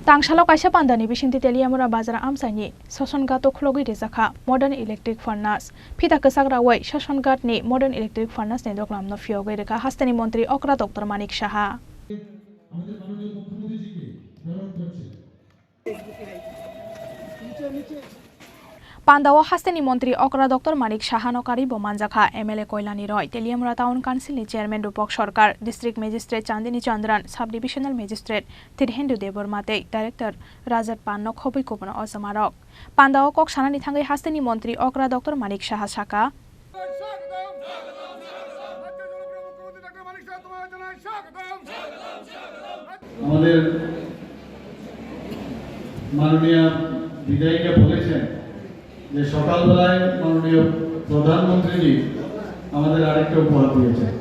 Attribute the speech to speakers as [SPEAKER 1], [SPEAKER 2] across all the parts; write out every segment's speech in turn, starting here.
[SPEAKER 1] Tangshalo kaisa pandani bisinti Teliamura bazar amsani Sosongat khlogi rezakha modern electric furnace phita kasakra wai Sosongat ni modern electric furnace ne doklam no fioge reka hastani মন্ত্রী Okra Dr Manik Saha Pandawa hastani মন্ত্রী Okra Dr Manik Saha nokari bomanjakha MLA Koilani Roy Teliamura Town Council ni chairman Rupok Sarkar district magistrate Chandini Chandran sub divisional magistrate Tirhendu Debormate director Rajat Pannok khobai kopona osamarok Pandawa kok sanani thangai hastani মন্ত্রী Okra Dr Manik Saha Saka
[SPEAKER 2] আমাদের মাননীয় বিধায়িকা বলেছেন যে সকালবেলায় মাননীয় প্রধানমন্ত্রী আমাদের আরেকটা উপহার দিয়েছেন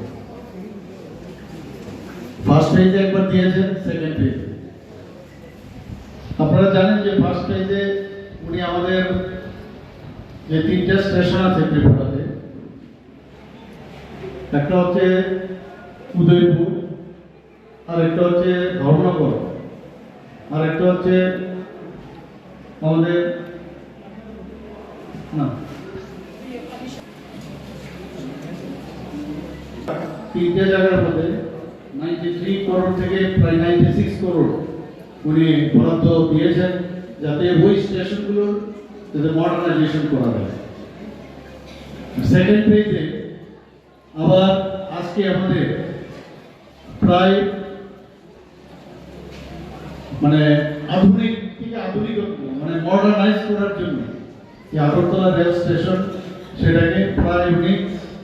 [SPEAKER 2] ফার্স্ট পেজে একবার দিয়েছেন সেকেন্ড পেজে আপনারা জানেন যে ফার্স্ট পেজে উনি আমাদের যে তিনটা স্টেশন আছে ত্রিপুরাতে একটা হচ্ছে উদয়পুর আরেকটা হচ্ছে ধর্মনগর আরেকটা হচ্ছে আমাদের তিনটে জায়গার মধ্যে 93 করোড় থেকে প্রায় 96 করোড় উনি বরাদ্দ দিয়েছেন যাতে ওই স্টেশনগুলোর যাতে মডার্নাইজেশন করা যায় সেকেন্ড পেজে আবার আজকে আমাদের প্রায় আধুনিক থেকে আধুনিকত্ব মডার্নাইজ করার জন্য এই আগরতলা রেল স্টেশন সেটাকে প্রায় উনি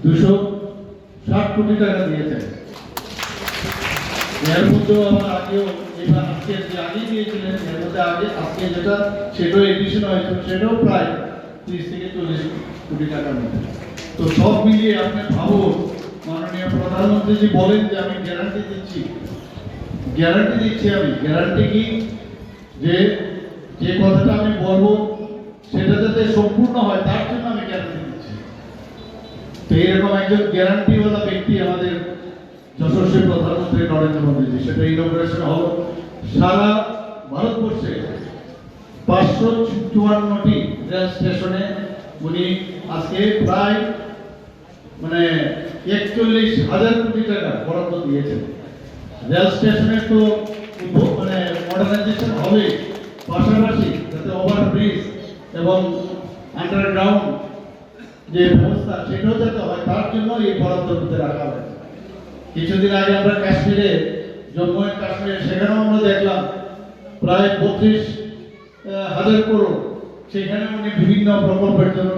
[SPEAKER 2] 260 কোটি টাকা দিয়েছেন এর মধ্যে আবার আগেও এবার আজকে যে আগে দিয়েছিলেন এর মধ্যে আজকে যেটা সেটাও এডিশন হয়েছে সেটাও প্রায় 30 থেকে 40 কোটি টাকার মধ্যে তো সব মিলিয়ে আপনি ভাবুন মাননীয় প্রধানমন্ত্রী বলেন যে আমি গ্যারান্টি দিচ্ছি আমি গ্যারান্টি কি যে কথাটা আমি বলবো সেটা যাতে সম্পূর্ণ হয় তার জন্য আমি গ্যারান্টি দিচ্ছি তো এরকম একজন গ্যারান্টিওয়ালা ব্যক্তি আমাদের যশস্বী প্রধানমন্ত্রী নরেন্দ্র মোদীজি সেটা ইনোগ্রেশন হল সারা ভারতবর্ষে 554টি রেল স্টেশনে উনি আজকে প্রায় 41,000 কোটি টাকা বরাদ্দ দিয়েছেন রেল স্টেশনে তো মডার্নাইজেশন হবে পাশাপাশি যাতে ওভারব্রিজ এবং আন্ডারগ্রাউন্ড যে ব্যবস্থা সেটাও যাতে হয় তার জন্য এই বরাদ্দ দিতে রাখা হয় কিছুদিন আগে আমরা কাশ্মীরে জম্মু ও কাশ্মীরে সেখানেও আমরা দেখলাম প্রায় 32,000 করোড় সেখানে উনি বিভিন্ন প্রকল্পের জন্য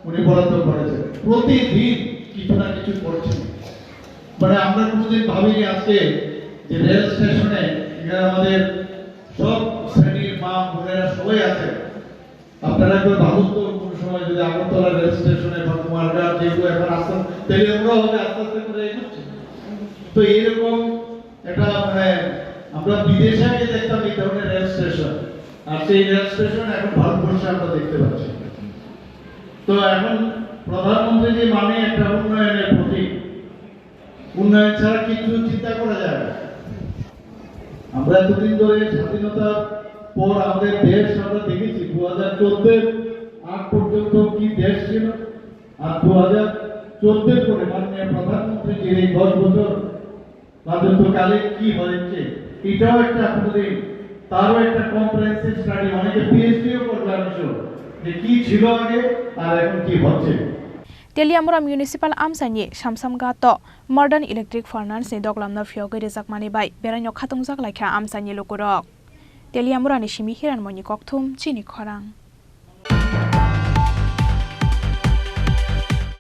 [SPEAKER 2] উনি বরাদ্দ করেছেন প্রতিদিন কিছু না কিছু করছেন আমরা কোনোদিন ভাবিনি আজকে যে রেল স্টেশনে এখানে আমাদের সব শ্রেণীর মা বোনেরা সবাই আছে আপনারা একবার ভাবুন তো কোন সময় যদি আগরতলা রেল স্টেশনে বা কুমারঘাট যেগুলো এখন আসছেন তাহলে আমরাও হবে আস্তে আস্তে করে এগোচ্ছি তো এইরকম একটা আমরা বিদেশে আগে দেখতাম এই ধরনের রেল স্টেশন আর সেই রেল স্টেশন এখন ভারতবর্ষে আমরা দেখতে পাচ্ছি তো এখন প্রধানমন্ত্রী যে একটা উন্নয়নের প্রতীক উন্নয়ন ছাড়া কিছু চিন্তা করা যায় না আমরা এতদিন ধরে স্বাধীনতার পর আমাদের দেশ আমরা দেখেছি 2014 আগ পর্যন্ত কি দেশ ছিল আর 2014 পরে মাননীয় প্রধানমন্ত্রী যে 10 বছর রাজত্বকালে কি হয়েছে এটাও একটা আপনাদের তারও একটা কম্প্রিহেনসিভ স্টাডি অনেকে পিএইচডিও করবে আমি যে কি ছিল আগে আর এখন কি হচ্ছে
[SPEAKER 1] Teliamura municipal amsani Shamsamgato modern electric furnace ni doklamna fioge rejakmani bai beranyo khatongjak laikha amsani lokurok Teliamura ni simi hiranmoni kokthum chini khorang